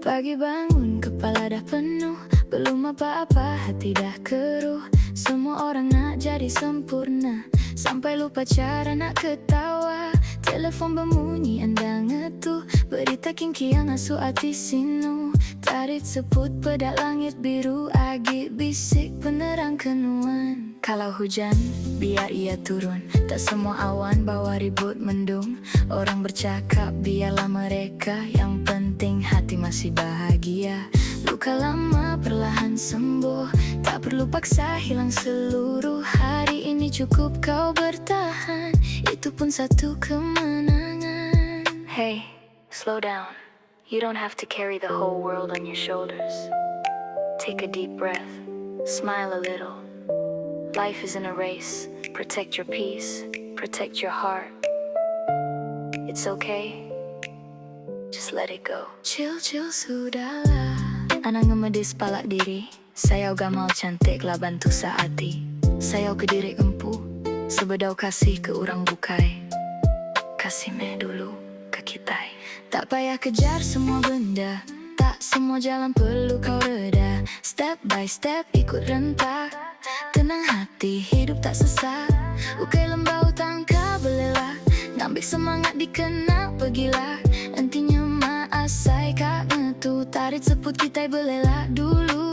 Pagi bangun kepala dah penuh, belum apa-apa hati dah keruh. Semua orang nak jadi sempurna, sampai lupa cara nak ketawa. Telefon berbunyi anda ngetuh, berita kinki yang asuh hati sinu. Tarik seput pedak langit biru, agi bisik penerang kenuan. Kalau hujan, biar ia turun, tak semua awan bawa ribut mendung. Orang bercakap, biarlah mereka, yang penting hati masih bahagia. Luka lama perlahan sembuh, tak perlu paksa hilang seluruh. Hari ini cukup kau bertahan, itu pun satu kemenangan. Hey, slow down. You don't have to carry the whole world on your shoulders. Take a deep breath, smile a little. Life isn't a race. Protect your peace, protect your heart. It's okay, just let it go. Chill, chill, sudahlah. Anak ngemedis palak diri, sayau gamal cantik lah bantu saati. Sayau ke diri empu, sebedau kasih ke orang bukai. Kasih meh dulu ke kita. Tak payah kejar semua benda, tak semua jalan perlu kau reda. Step by step ikut rentak, tenang hati hidup tak sesak. Ukai lembau tangka belelak, ngambil semangat dikena pergilah. Entinya maasai kak ngetu, tarik seput kita belelak dulu.